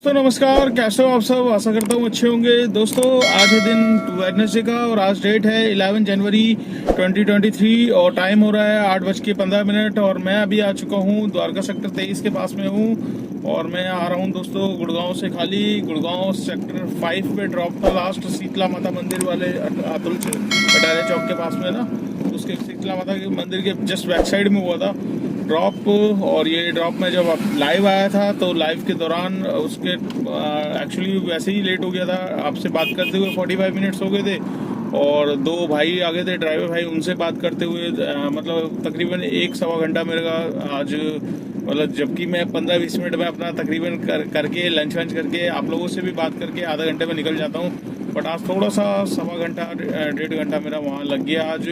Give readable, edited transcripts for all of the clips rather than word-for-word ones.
तो नमस्कार, कैसे हो आप सब। आशा करता हूँ अच्छे होंगे। दोस्तों, आज है दिन वेडनेसडे का और आज डेट है 11 जनवरी 2023 और टाइम हो रहा है 8:15 और मैं अभी आ चुका हूँ द्वारका सेक्टर 23 के पास में हूँ। और मैं आ रहा हूँ दोस्तों गुड़गांव से। खाली गुड़गांव सेक्टर 5 पे ड्रॉप था लास्ट, शीतला माता मंदिर वाले अतुल कटारे चौक के पास में ना, उसके शीतला माता के मंदिर के जस्ट बैक साइड में हुआ था ड्रॉप। और ये ड्रॉप में जब लाइव आया था तो लाइव के दौरान उसके एक्चुअली वैसे ही लेट हो गया था। आपसे बात करते हुए 45 मिनट्स हो गए थे और दो भाई आगे थे ड्राइवर भाई, उनसे बात करते हुए मतलब तकरीबन 1-1.25 घंटा मेरे का आज, मतलब जबकि मैं 15-20 मिनट में अपना तकरीबन करके लंच वंच करके आप लोगों से भी बात करके आधा घंटे में निकल जाता हूँ। बट आज थोड़ा सा 1.25 घंटा 1.5 घंटा मेरा वहाँ लग गया आज,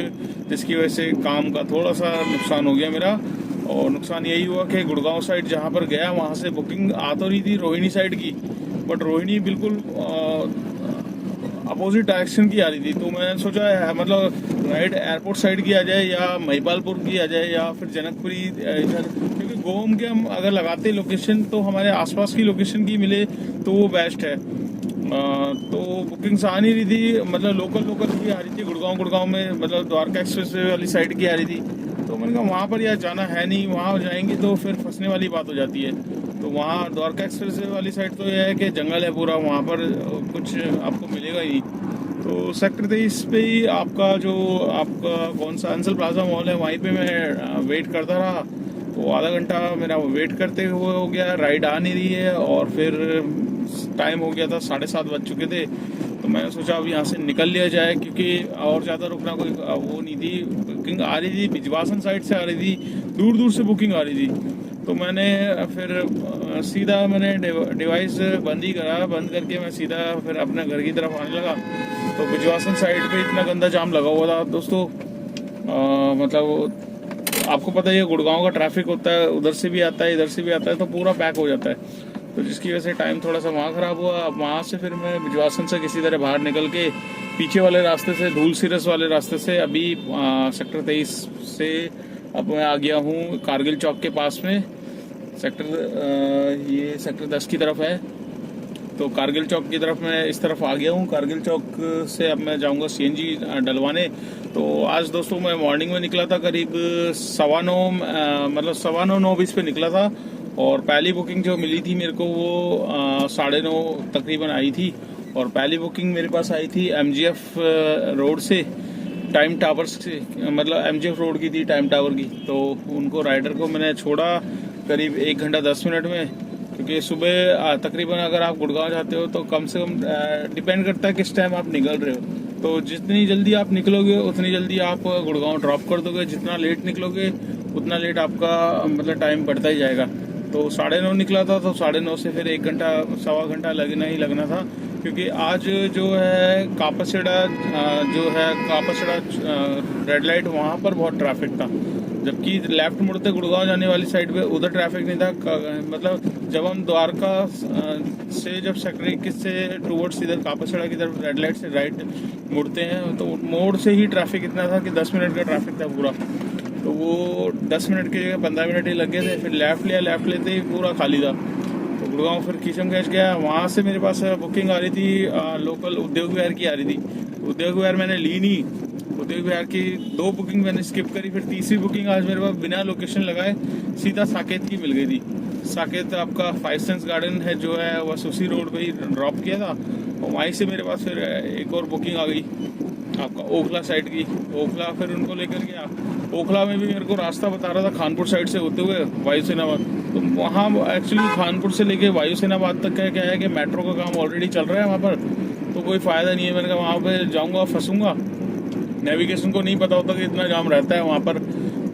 जिसकी वजह से काम का थोड़ा सा नुकसान हो गया मेरा। और नुकसान यही हुआ कि गुड़गांव साइड जहाँ पर गया वहाँ से बुकिंग आ तो रही थी रोहिणी साइड की, बट रोहिणी बिल्कुल अपोजिट डायरेक्शन की आ रही थी। तो मैंने सोचा मतलब राइट एयरपोर्ट साइड की आ जाए या महिपालपुर की आ जाए या फिर जनकपुरी इधर, क्योंकि गोम के हम अगर लगाते लोकेशन तो हमारे आसपास की लोकेशन की मिले तो वो बेस्ट है। तो बुकिंग्स आ नहीं रही थी, मतलब लोकल की आ रही थी गुड़गांव में, मतलब द्वारका एक्सप्रेस वाली साइड की आ रही थी। तो मैंने कहा वहाँ पर यार जाना है नहीं, वहाँ जाएंगे तो फिर फंसने वाली बात हो जाती है। तो वहाँ द्वारका एक्सप्रेस वाली साइड तो यह है कि जंगल है पूरा, वहाँ पर कुछ आपको मिलेगा ही। तो सेक्टर 23 पे ही आपका कौन सा अंसल प्लाजा मॉल है, वहीं पे मैं वेट करता रहा। तो आधा घंटा मेरा वेट करते हुए हो गया, राइड आ नहीं रही है और फिर टाइम हो गया था 7:30 बज चुके थे। तो मैंने सोचा अब यहाँ से निकल लिया जाए, क्योंकि और ज़्यादा रुकना कोई वो नहीं थी। बुकिंग आ रही थी बिजवासन साइड से आ रही थी, दूर दूर से बुकिंग आ रही थी। तो मैंने फिर सीधा मैंने डिवाइस बंद ही करा, बंद करके मैं सीधा फिर अपने घर की तरफ आने लगा। तो बिजवासन साइड पे इतना गंदा जाम लगा हुआ था दोस्तों, मतलब आपको पता ही है गुड़गांव का ट्रैफिक होता है, उधर से भी आता है इधर से भी आता है, तो पूरा पैक हो जाता है। तो जिसकी वजह से टाइम थोड़ा सा वहाँ ख़राब हुआ। अब वहाँ से फिर मैं बिजवासन से किसी तरह बाहर निकल के पीछे वाले रास्ते से, धूल सिरस वाले रास्ते से अभी सेक्टर 23 से अब मैं आ गया हूँ कारगिल चौक के पास में। ये सेक्टर 10 की तरफ है। तो कारगिल चौक की तरफ मैं इस तरफ आ गया हूँ। कारगिल चौक से अब मैं जाऊँगा CNG डलवाने। तो आज दोस्तों मैं मॉर्निंग में निकला था करीब 9:15 मतलब 9:15-9:20 पे निकला था। और पहली बुकिंग जो मिली थी मेरे को वो 9:30 तकरीबन आई थी। और पहली बुकिंग मेरे पास आई थी MGF रोड से, टाइम टावर्स से, मतलब MGF रोड की थी टाइम टावर की। तो उनको राइडर को मैंने छोड़ा करीब 1 घंटा 10 मिनट में, क्योंकि सुबह तकरीबन अगर आप गुड़गांव जाते हो तो कम से कम डिपेंड करता है किस टाइम आप निकल रहे हो। तो जितनी जल्दी आप निकलोगे उतनी जल्दी आप गुड़गांव ड्रॉप कर दोगे, जितना लेट निकलोगे उतना लेट आपका मतलब टाइम बढ़ता ही जाएगा। तो 9:30 निकला था, तो 9:30 से फिर 1 घंटा 1.25 घंटा लगना था, क्योंकि आज जो है कापासेड़ा रेड लाइट वहाँ पर बहुत ट्रैफिक था। जबकि लेफ्ट मुड़ते गुड़गांव जाने वाली साइड पे उधर ट्रैफिक नहीं था। मतलब जब हम द्वारका से जब सेक्टर 21 से टूवर्ड्स इधर कापासेड़ा की तरफ रेड लाइट से राइट मुड़ते हैं तो मोड़ से ही ट्रैफिक इतना था कि 10 मिनट का ट्रैफिक था पूरा। तो वो 10 मिनट की जगह 15 मिनट ही लग गए थे। फिर लेफ्ट लेते ही पूरा खाली था। तो गुड़गांव फिर किशनगंज गया, वहाँ से मेरे पास बुकिंग आ रही थी लोकल उद्योग विहार की आ रही थी। उद्योग विहार मैंने ली नहीं, उद्योग विहार की 2 बुकिंग मैंने स्किप करी। फिर तीसरी बुकिंग आज मेरे पास बिना लोकेशन लगाए सीधा साकेत की मिल गई थी। साकेत आपका 5 सेंस गार्डन है जो है, बस उसी रोड पे ही ड्रॉप किया था। और वहीं से मेरे पास फिर एक और बुकिंग आ गई आपका ओखला साइड की। ओखला फिर उनको लेकर गया। ओखला में भी मेरे को रास्ता बता रहा था खानपुर साइड से होते हुए वायुसेनाबाद। तो वहाँ एक्चुअली खानपुर से लेके वायुसेनाबाद तक का क्या है कि मेट्रो का काम ऑलरेडी चल रहा है वहाँ पर, तो कोई फ़ायदा नहीं है। मैंने कहा वहाँ पर जाऊँगा फंसूँगा, नेविगेशन को नहीं पता होता कि इतना जाम रहता है वहाँ पर।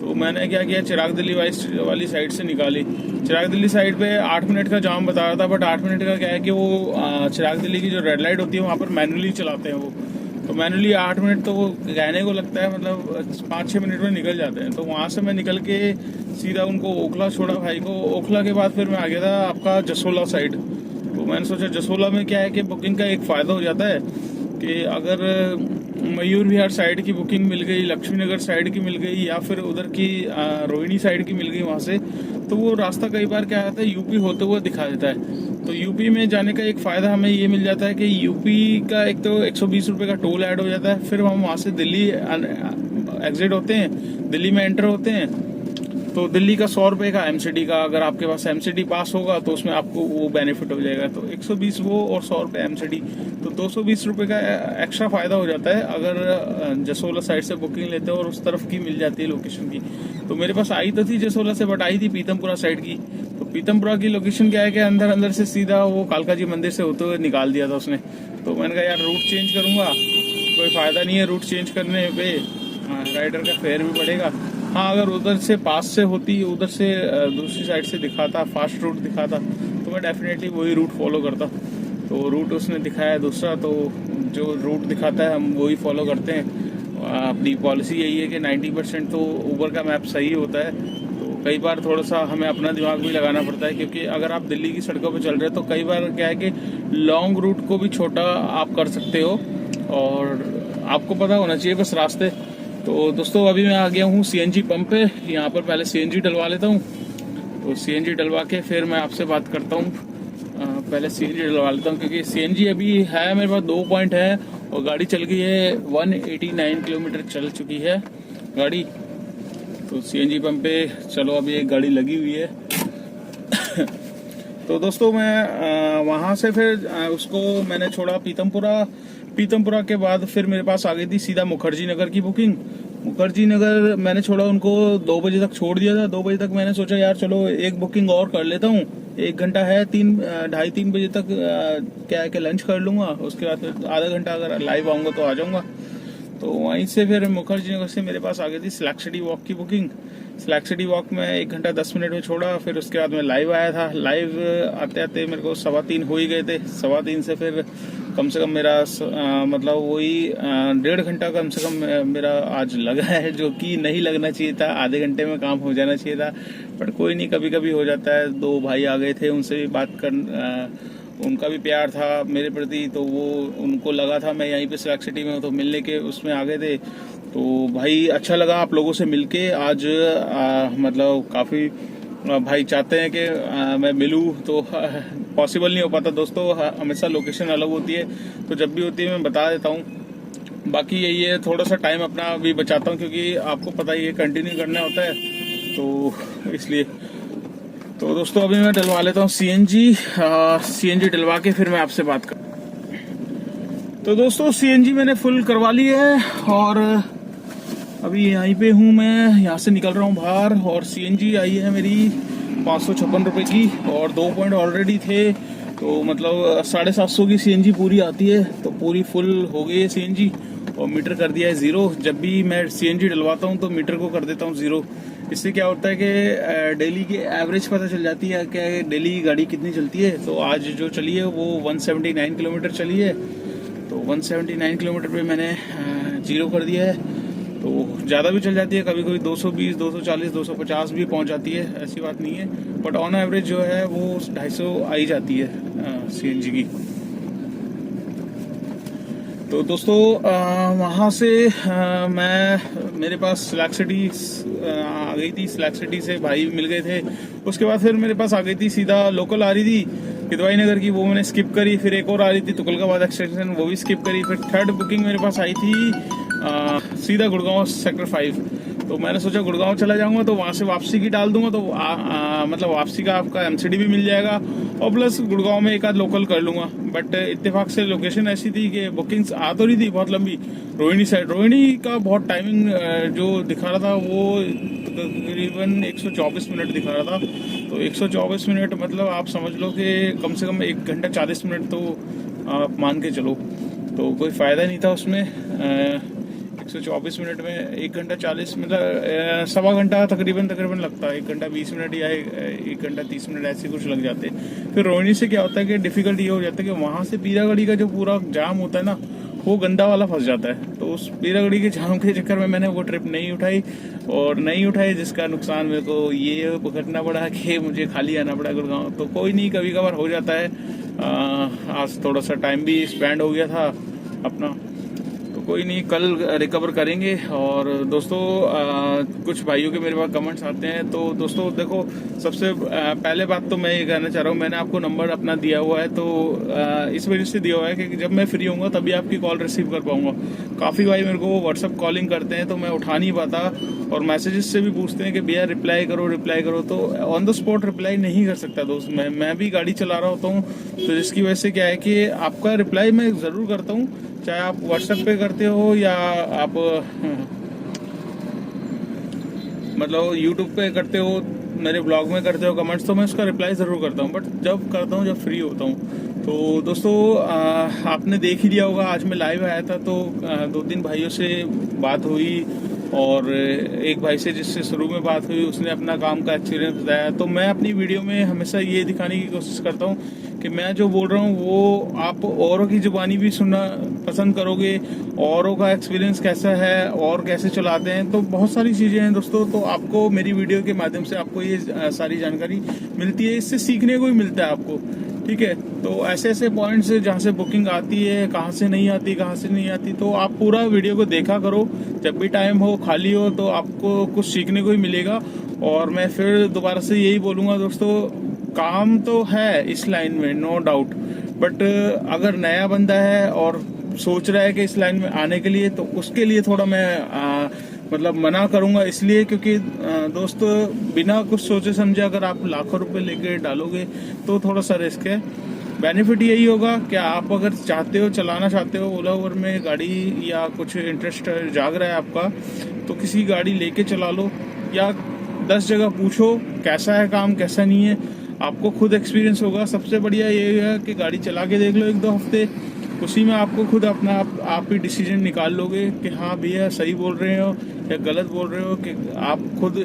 तो मैंने क्या किया, चिराग दिल्ली वाली साइड से निकाली। चिराग दिल्ली साइड पे 8 मिनट का जाम बता रहा था, बट 8 मिनट का क्या है कि वो चिराग दिल्ली की जो रेड लाइट होती है वहाँ पर मैनुअली चलाते हैं वो। तो मैनुअली 8 मिनट तो वो कहने को लगता है, मतलब 5-6 मिनट में निकल जाते हैं। तो वहाँ से मैं निकल के सीधा उनको ओखला छोड़ा भाई को। ओखला के बाद फिर मैं आ गया था आपका जसोला साइड। तो मैंने सोचा जसोला में क्या है कि बुकिंग का एक फ़ायदा हो जाता है कि अगर मयूर विहार साइड की बुकिंग मिल गई, लक्ष्मी नगर साइड की मिल गई, या फिर उधर की रोहिणी साइड की मिल गई वहाँ से। तो वो रास्ता कई बार क्या आता है, यूपी होते हुए दिखा देता है। तो यूपी में जाने का एक फ़ायदा हमें ये मिल जाता है कि यूपी का एक तो 120 रुपये का टोल ऐड हो जाता है। फिर हम वहाँ से दिल्ली एग्जिट होते हैं, दिल्ली में एंटर होते हैं। तो दिल्ली का 100 रुपये का एमसीडी का, अगर आपके पास एमसीडी पास होगा तो उसमें आपको वो बेनिफिट हो जाएगा। तो 120 वो और 100 रुपये एमसीडी, तो 220 रुपये का एक्स्ट्रा फ़ायदा हो जाता है अगर जसोला साइड से बुकिंग लेते हो और उस तरफ की मिल जाती है लोकेशन की। तो मेरे पास आई तो थी जसोला से, बट आई थी पीतमपुरा साइड की। तो पीतमपुरा की लोकेशन क्या है कि अंदर अंदर से सीधा वो कालका जी मंदिर से होते हुए निकाल दिया था उसने। तो मैंने कहा यार रूट चेंज करूँगा, कोई फ़ायदा नहीं है रूट चेंज करने पे, राइडर का फेयर भी बढ़ेगा। हाँ, अगर उधर से पास से होती, उधर से दूसरी साइड से दिखाता, फास्ट रूट दिखाता, तो मैं डेफिनेटली वही रूट फॉलो करता। तो रूट उसने दिखाया दूसरा, तो जो रूट दिखाता है हम वही फॉलो करते हैं। अपनी पॉलिसी यही है कि 90% तो ऊबर का मैप सही होता है। तो कई बार थोड़ा सा हमें अपना दिमाग भी लगाना पड़ता है, क्योंकि अगर आप दिल्ली की सड़कों पर चल रहे हो तो कई बार क्या है कि लॉन्ग रूट को भी छोटा आप कर सकते हो, और आपको पता होना चाहिए बस रास्ते। तो दोस्तों अभी मैं आ गया हूँ सीएनजी पंप पे। यहाँ पर पहले सीएनजी डलवा लेता हूँ। तो सीएनजी डलवा के फिर मैं आपसे बात करता हूँ। पहले सीएनजी डलवा लेता हूँ, क्योंकि सीएनजी अभी है मेरे पास 2 पॉइंट है और गाड़ी चल गई है 189 किलोमीटर चल चुकी है गाड़ी। तो सीएनजी पंप पे चलो, अभी एक गाड़ी लगी हुई है। तो दोस्तों मैं वहाँ से फिर उसको मैंने छोड़ा पीतमपुरा के बाद फिर मेरे पास आ गई थी सीधा मुखर्जी नगर की बुकिंग। मुखर्जी नगर मैंने छोड़ा उनको 2 बजे तक छोड़ दिया था। 2 बजे तक मैंने सोचा यार चलो एक बुकिंग और कर लेता हूँ, 1 घंटा है, 2:30-3 बजे तक क्या है कि लंच कर लूँगा, उसके बाद फिर आधा घंटा अगर लाइव आऊँगा तो आ जाऊँगा। तो वहीं से फिर मुखर्जी नगर से मेरे पास आ गई थी स्लैक सिटी वॉक की बुकिंग। स्लैक सिटी वॉक में 1 घंटा 10 मिनट में छोड़ा, फिर उसके बाद मैं लाइव आया था। लाइव आते आते मेरे को 3:15 हो ही गए थे। 3:15 से फिर कम से कम मेरा मतलब वही 1.5 घंटा कम से कम मेरा आज लगा है, जो कि नहीं लगना चाहिए था। आधे घंटे में काम हो जाना चाहिए था, बट कोई नहीं, कभी कभी हो जाता है। 2 भाई आ गए थे, उनसे भी बात कर उनका भी प्यार था मेरे प्रति, तो वो उनको लगा था मैं यहीं पे स्लैक सिटी में हूँ, तो मिलने के उसमें आ गए थे। तो भाई अच्छा लगा आप लोगों से मिलके आज। मतलब काफ़ी भाई चाहते हैं कि मैं मिलूं, तो पॉसिबल नहीं हो पाता दोस्तों, हमेशा लोकेशन अलग होती है, तो जब भी होती है मैं बता देता हूं। बाकी यही है, थोड़ा सा टाइम अपना भी बचाता हूं, क्योंकि आपको पता ही है कंटिन्यू करना होता है, तो इसलिए। तो दोस्तों अभी मैं डलवा लेता हूँ सीएनजी डलवा के फिर मैं आपसे बात कर। तो दोस्तों सीएनजी मैंने फुल करवा ली है और अभी यहीं पे हूँ मैं, यहाँ से निकल रहा हूँ बाहर। और सीएनजी आई है मेरी 556 रुपये की, और 2 पॉइंट ऑलरेडी थे, तो मतलब 750 की सीएनजी पूरी आती है। तो पूरी फुल हो गई है सीएनजी, और मीटर कर दिया है 0। जब भी मैं सीएनजी डलवाता हूँ तो मीटर को कर देता हूँ 0। इससे क्या होता है कि डेली की एवरेज पता चल जाती है कि डेली गाड़ी कितनी चलती है। तो आज जो चली है वो 179 किलोमीटर चली है, तो 179 किलोमीटर पे मैंने 0 कर दिया है। तो ज़्यादा भी चल जाती है, कभी कभी 220, 240, 250 भी पहुंच जाती है, ऐसी बात नहीं है, बट ऑन एवरेज जो है वो 250 आई जाती है सीएनजी की। तो दोस्तों वहाँ से मेरे पास स्लैक सिटी आ गई थी। स्लैक सिटी से भाई मिल गए थे। उसके बाद फिर मेरे पास आ गई थी सीधा लोकल आ रही थी किदवाई नगर की, वो मैंने स्किप करी। फिर एक और आ रही थी तुगलकाबाद एक्सटेंशन, वो भी स्किप करी। फिर थर्ड बुकिंग मेरे पास आई थी सीधा गुड़गांव सेक्टर 5। तो मैंने सोचा गुड़गांव चला जाऊंगा तो वहाँ से वापसी की डाल दूंगा, तो मतलब वापसी का आपका एमसीडी भी मिल जाएगा, और प्लस गुड़गांव में एक आध लोकल कर लूंगा। बट इत्तेफाक से लोकेशन ऐसी थी कि बुकिंग्स आ तो रही थी बहुत लंबी रोहिणी साइड। रोहिणी का बहुत टाइमिंग जो दिखा रहा था वो तकरीबन 124 मिनट दिखा रहा था। तो 124 मिनट मतलब आप समझ लो कि कम से कम 1 घंटा 40 मिनट तो आप मान के चलो, तो कोई फ़ायदा नहीं था उसमें। 124 मिनट में 1 घंटा 40 मतलब 1.25 घंटा तकरीबन लगता है। 1 घंटा 20 मिनट या 1 घंटा 30 मिनट ऐसे कुछ लग जाते हैं। फिर रोहिणी से क्या होता है कि डिफिकल्ट ये हो जाता है कि वहाँ से पीरागढ़ी का जो पूरा जाम होता है ना, वो गंदा वाला फंस जाता है। तो उस पीरागढ़ी के जाम के चक्कर में मैंने वो ट्रिप नहीं उठाई, जिसका नुकसान मेरे को ये भुगतना पड़ा कि मुझे खाली आना पड़ा गुड़गांव। तो कोई नहीं, कभी कभार हो जाता है। आज थोड़ा सा टाइम भी स्पेंड हो गया था अपना, तो कोई नहीं, कल रिकवर करेंगे। और दोस्तों कुछ भाइयों के मेरे पास कमेंट्स आते हैं, तो दोस्तों देखो सबसे पहले बात तो मैं ये कहना चाह रहा हूँ, मैंने आपको नंबर अपना दिया हुआ है, तो इस वजह से दिया हुआ है कि जब मैं फ्री होऊंगा तभी आपकी कॉल रिसीव कर पाऊंगा। काफ़ी भाई मेरे को व्हाट्सअप कॉलिंग करते हैं तो मैं उठा नहीं पाता, और मैसेजेस से भी पूछते हैं कि भैया रिप्लाई करो, तो ऑन द स्पॉट रिप्लाई नहीं कर सकता दोस्त। मैं भी गाड़ी चला रहा होता हूँ, तो जिसकी वजह से क्या है कि आपका रिप्लाई मैं ज़रूर करता हूँ, चाहे आप व्हाट्सएप पे करते हो या आप मतलब यूट्यूब पे करते हो, मेरे ब्लॉग में करते हो कमेंट्स, तो मैं उसका रिप्लाई ज़रूर करता हूँ, बट जब करता हूँ जब फ्री होता हूँ। तो दोस्तों आपने देख ही लिया होगा, आज मैं लाइव आया था तो 2-3 भाइयों से बात हुई, और एक भाई से जिससे शुरू में बात हुई उसने अपना काम का एक्सपीरियंस बताया। तो मैं अपनी वीडियो में हमेशा ये दिखाने की कोशिश करता हूँ कि मैं जो बोल रहा हूँ वो आप औरों की जुबानी भी सुनना पसंद करोगे, औरों का एक्सपीरियंस कैसा है और कैसे चलाते हैं, तो बहुत सारी चीज़ें हैं दोस्तों। तो आपको मेरी वीडियो के माध्यम से आपको ये सारी जानकारी मिलती है, इससे सीखने को ही मिलता है आपको, ठीक है। तो ऐसे ऐसे पॉइंट्स जहाँ से बुकिंग आती है, कहाँ से नहीं आती, तो आप पूरा वीडियो को देखा करो, जब भी टाइम हो खाली हो तो आपको कुछ सीखने को ही मिलेगा। और मैं फिर दोबारा से यही बोलूँगा दोस्तों, काम तो है इस लाइन में नो डाउट, बट अगर नया बंदा है और सोच रहा है कि इस लाइन में आने के लिए, तो उसके लिए थोड़ा मैं मतलब मना करूंगा, इसलिए क्योंकि दोस्तों बिना कुछ सोचे समझे अगर आप लाखों रुपए लेके डालोगे तो थोड़ा सा रिस्क है। बेनिफिट यही होगा कि आप अगर चलाना चाहते हो ओला उबर में गाड़ी, या कुछ इंटरेस्ट जाग रहा है आपका, तो किसी गाड़ी लेके चला लो, या 10 जगह पूछो कैसा है काम कैसा नहीं है, आपको खुद एक्सपीरियंस होगा। सबसे बढ़िया ये है कि गाड़ी चला के देख लो 1-2 हफ्ते, उसी में आपको खुद अपना आप ही डिसीजन निकाल लोगे कि हाँ भैया सही बोल रहे हो या गलत बोल रहे हो, कि आप खुद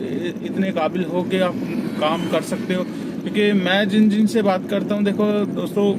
इतने काबिल हो कि आप काम कर सकते हो। क्योंकि मैं जिन से बात करता हूँ, देखो दोस्तों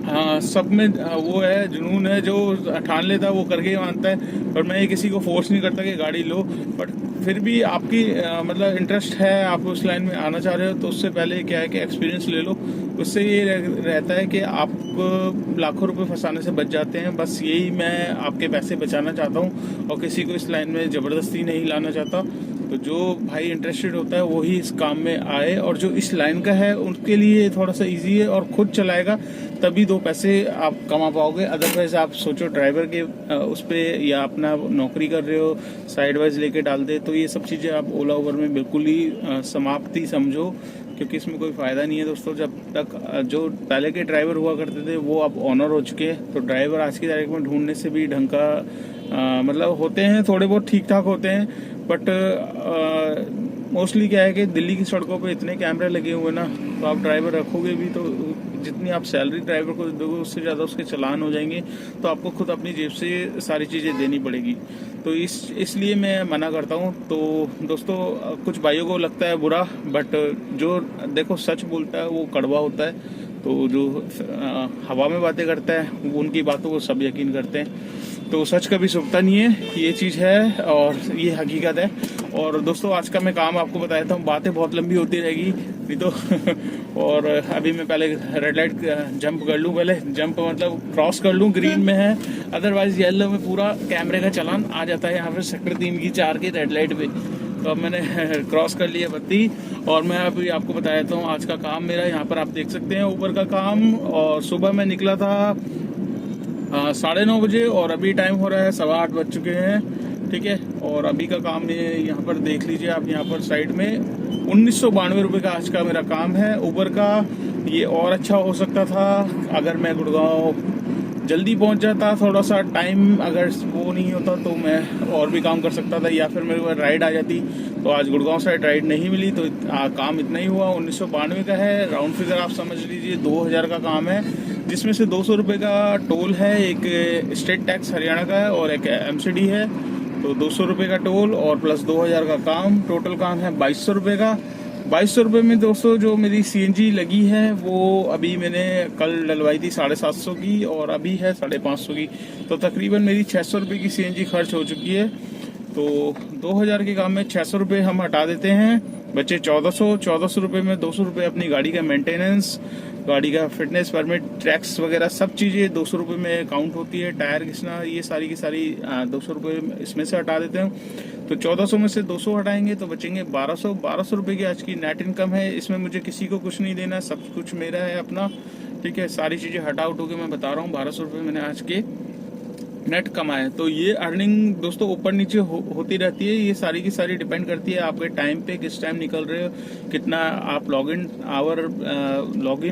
हाँ सब में वो है जुनून है, जो ठान लेता है वो करके ही मानता है, पर मैं ये किसी को फोर्स नहीं करता कि गाड़ी लो, बट फिर भी आपकी मतलब इंटरेस्ट है, आप उस लाइन में आना चाह रहे हो, तो उससे पहले क्या है कि एक्सपीरियंस ले लो। उससे ये रहता है कि आप लाखों रुपए फंसाने से बच जाते हैं। बस यही मैं आपके पैसे बचाना चाहता हूँ, और किसी को इस लाइन में ज़बरदस्ती नहीं लाना चाहता। तो जो भाई इंटरेस्टेड होता है वही इस काम में आए, और जो इस लाइन का है उनके लिए थोड़ा सा इजी है, और खुद चलाएगा तभी 2 पैसे आप कमा पाओगे। अदरवाइज आप सोचो ड्राइवर के उस पर, या अपना नौकरी कर रहे हो साइड वाइज लेके डाल दे, तो ये सब चीज़ें आप ओला उबर में बिल्कुल ही समाप्ति समझो, क्योंकि इसमें कोई फ़ायदा नहीं है दोस्तों। जब तक जो पहले के ड्राइवर हुआ करते थे वो अब ऑनर हो चुके हैं, तो ड्राइवर आज की तारीख में ढूंढने से भी ढंग का मतलब होते हैं, थोड़े बहुत ठीक ठाक होते हैं, बट मोस्टली क्या है कि दिल्ली की सड़कों पे इतने कैमरे लगे हुए ना, तो आप ड्राइवर रखोगे भी तो जितनी आप सैलरी ड्राइवर को दोगे उससे ज़्यादा उसके चालान हो जाएंगे, तो आपको खुद अपनी जेब से सारी चीज़ें देनी पड़ेगी। तो इसलिए मैं मना करता हूँ। तो दोस्तों कुछ भाइयों को लगता है बुरा, बट जो देखो सच बोलता है वो कड़वा होता है, तो जो हवा में बातें करता है वो उनकी बातों को सब यकीन करते हैं। तो सच कभी छुपता नहीं है, ये चीज़ है और ये हकीकत है। और दोस्तों आज का मैं काम आपको बताया था, बातें बहुत लंबी होती रहेगी नहीं तो और अभी मैं पहले रेड लाइट जंप कर लूँ, पहले जंप मतलब क्रॉस कर लूँ, ग्रीन में है, अदरवाइज येलो में पूरा कैमरे का चालान आ जाता है यहाँ पर सेक्टर 3 की 4 की रेड लाइट पे। तो अब मैंने क्रॉस कर लिया बत्ती, और मैं अभी आपको बता देता हूँ आज का काम मेरा। यहाँ पर आप देख सकते हैं ऊपर का काम, और सुबह मैं निकला था 9:30 बजे, और अभी टाइम हो रहा है 8:15 बज चुके हैं, ठीक है। और अभी का काम यहाँ पर देख लीजिए आप, यहाँ पर साइड में 1992 रुपये का आज का मेरा काम है ऊबर का। ये और अच्छा हो सकता था अगर मैं गुड़गांव जल्दी पहुंच जाता, थोड़ा सा टाइम अगर वो नहीं होता तो मैं और भी काम कर सकता था, या फिर मेरे को राइड आ जाती। तो आज गुड़गांव साइड राइड नहीं मिली, तो काम इतना ही हुआ। 1992 का है, राउंड फिगर आप समझ लीजिए 2000 का काम है, जिसमें से 200 रुपये का टोल है, एक स्टेट टैक्स हरियाणा का है और एक MCD है। तो 200 रुपये का टोल और प्लस 2000 का काम, टोटल काम है 2200 रुपये का। 2200 रुपये में दोस्तों जो मेरी CNG लगी है वो अभी मैंने कल डलवाई थी 750 की, और अभी है 550 की, तो तकरीबन मेरी 600 रुपये की CNG खर्च हो चुकी है। तो 2000 के काम में 600 रुपये हम हटा देते हैं, बचे 1400 रुपये में 200 रुपये अपनी गाड़ी का मेंटेनेंस, गाड़ी का फिटनेस परमिट, टैक्स वगैरह सब चीज़ें 200 रुपये में काउंट होती है। टायर घिसना, ये सारी की सारी 200 रुपये इसमें से हटा देते हैं। तो 1400 में से 200 हटाएंगे तो बचेंगे 1200 रुपये की आज की नेट इनकम है। इसमें मुझे किसी को कुछ नहीं देना, सब कुछ मेरा है अपना, ठीक है। सारी चीज़ें हटा उठो के मैं बता रहा हूँ 1200 रुपये मैंने आज के नेट कमाए। तो ये अर्निंग दोस्तों ऊपर नीचे होती रहती है। ये सारी की सारी डिपेंड करती है आपके टाइम पे, किस टाइम निकल रहे हो, कितना आप लॉगिन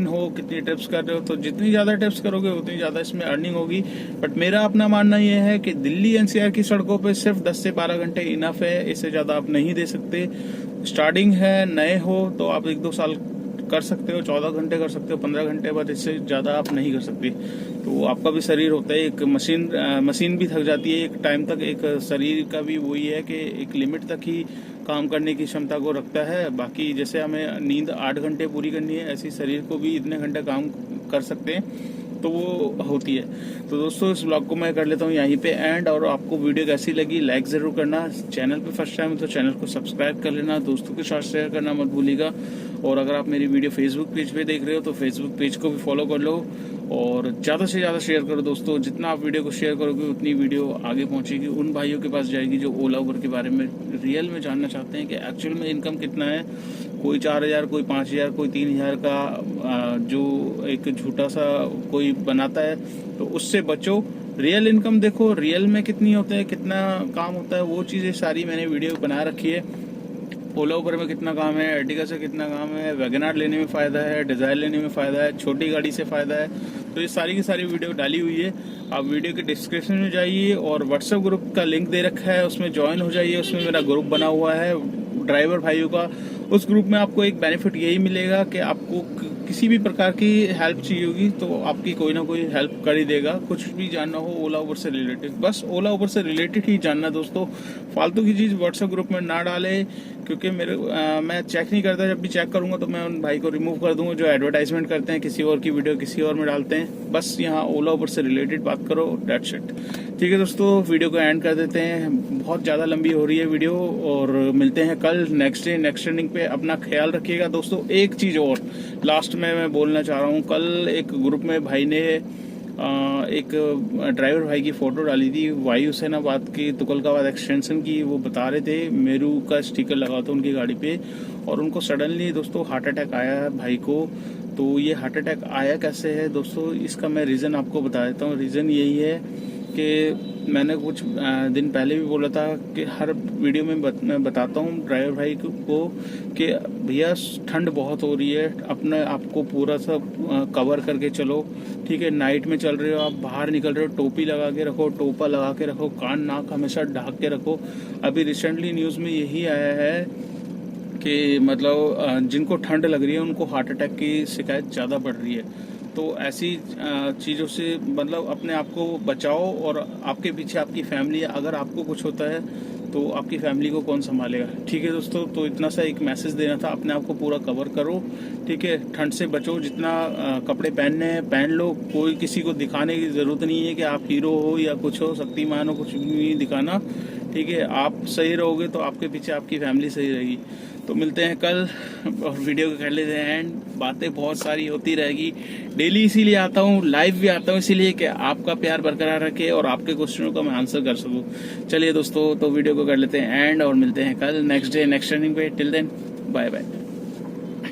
हो, कितनी टिप्स कर रहे हो। तो जितनी ज़्यादा टिप्स करोगे उतनी ज़्यादा इसमें अर्निंग होगी। बट मेरा अपना मानना ये है कि दिल्ली एनसीआर की सड़कों पे सिर्फ 10 से 12 घंटे इनफ है, इससे ज़्यादा आप नहीं दे सकते। स्टार्टिंग है, नए हो तो आप 1-2 साल कर सकते हो, 14 घंटे कर सकते हो, 15 घंटे बाद इससे ज़्यादा आप नहीं कर सकते। तो आपका भी शरीर होता है, एक मशीन भी थक जाती है एक टाइम तक। एक शरीर का भी वही है कि एक लिमिट तक ही काम करने की क्षमता को रखता है। बाकी जैसे हमें नींद 8 घंटे पूरी करनी है, ऐसे शरीर को भी इतने घंटे काम कर सकते हैं, तो वो होती है। तो दोस्तों इस ब्लॉग को मैं कर लेता हूँ यहीं पे एंड। और आपको वीडियो कैसी लगी लाइक ज़रूर करना, चैनल पे फर्स्ट टाइम तो चैनल को सब्सक्राइब कर लेना, दोस्तों के साथ शेयर करना मत भूलिएगा। और अगर आप मेरी वीडियो फेसबुक पेज पे देख रहे हो तो फेसबुक पेज को भी फॉलो कर लो और ज़्यादा से ज़्यादा शेयर करो दोस्तों। जितना आप वीडियो को शेयर करोगे उतनी वीडियो आगे पहुँचेगी, उन भाइयों के पास जाएगी जो ओला उबर के बारे में रियल में जानना चाहते हैं कि एक्चुअल में इनकम कितना है। कोई 4000, कोई 5000, कोई 3000 का जो एक झूठा सा कोई बनाता है, तो उससे बचो। रियल इनकम देखो, रियल में कितनी होता है, कितना काम होता है, वो चीज़ें सारी मैंने वीडियो बना रखी है। ओला उबर में कितना काम है, अर्टिगा से कितना काम है, वैगनार लेने में फ़ायदा है, डिज़ायर लेने में फ़ायदा है, छोटी गाड़ी से फ़ायदा है। तो ये सारी की सारी वीडियो डाली हुई है। आप वीडियो के डिस्क्रिप्शन में जाइए और व्हाट्सएप ग्रुप का लिंक दे रखा है, उसमें ज्वाइन हो जाइए। उसमें मेरा ग्रुप बना हुआ है ड्राइवर भाइयों का। उस ग्रुप में आपको एक बेनिफिट यही मिलेगा कि आपको किसी भी प्रकार की हेल्प चाहिए होगी तो आपकी कोई ना कोई हेल्प कर ही देगा। कुछ भी जानना हो ओला उबर से रिलेटेड, बस ओला उबर से रिलेटेड ही जानना दोस्तों। फालतू की चीज़ व्हाट्सएप ग्रुप में ना डाले, क्योंकि मैं चेक नहीं करता। जब भी चेक करूंगा तो मैं उन भाई को रिमूव कर दूंगा जो एडवर्टाइजमेंट करते हैं, किसी और की वीडियो किसी और में डालते हैं। बस यहाँ ओला उबर से रिलेटेड बात करो, दैट्स इट। ठीक है दोस्तों, वीडियो को एंड कर देते हैं, बहुत ज़्यादा लंबी हो रही है वीडियो। और मिलते हैं कल नेक्स्ट डे नेक्स्ट ट्रेंडिंग पे। अपना ख्याल रखिएगा दोस्तों। एक चीज़ और लास्ट में मैं बोलना चाह रहा हूँ, कल एक ग्रुप में भाई ने एक ड्राइवर भाई की फ़ोटो डाली थी वायु हुसैनाबाद की तुगलकाबाद एक्सटेंशन की। वो बता रहे थे मेरू का स्टिकर लगा था उनकी गाड़ी पे और उनको सडनली दोस्तों हार्ट अटैक आया है भाई को। तो ये हार्ट अटैक आया कैसे है दोस्तों, इसका मैं रीज़न आपको बता देता हूँ। रीज़न यही है कि मैंने कुछ दिन पहले भी बोला था कि हर वीडियो में मैं बताता हूँ ड्राइवर भाई को कि भैया ठंड बहुत हो रही है, अपने आप को पूरा सा कवर करके चलो, ठीक है। नाइट में चल रहे हो, आप बाहर निकल रहे हो, टोपी लगा के रखो, टोपा लगा के रखो, कान नाक हमेशा ढक के रखो। अभी रिसेंटली न्यूज़ में यही आया है कि मतलब जिनको ठंड लग रही है उनको हार्ट अटैक की शिकायत ज़्यादा बढ़ रही है। तो ऐसी चीज़ों से मतलब अपने आप को बचाओ और आपके पीछे आपकी फैमिली है। अगर आपको कुछ होता है तो आपकी फैमिली को कौन संभालेगा। ठीक है दोस्तों, तो इतना सा एक मैसेज देना था। अपने आप को पूरा कवर करो, ठीक है। ठंड से बचो, जितना कपड़े पहनने हैं पहन लो। कोई किसी को दिखाने की ज़रूरत नहीं है कि आप हीरो हो या कुछ हो, शक्तिमान हो, कुछ भी नहीं दिखाना, ठीक है। आप सही रहोगे तो आपके पीछे आपकी फैमिली सही रहेगी। तो मिलते हैं कल और वीडियो को कर लेते हैं एंड। बातें बहुत सारी होती रहेगी, डेली इसीलिए आता हूँ, लाइव भी आता हूँ इसीलिए कि आपका प्यार बरकरार रखे और आपके क्वेश्चनों का मैं आंसर कर सकूँ। चलिए दोस्तों, तो वीडियो को कर लेते हैं एंड और मिलते हैं कल नेक्स्ट डे नेक्स्ट ट्रेनिंग पे। Till then bye bye.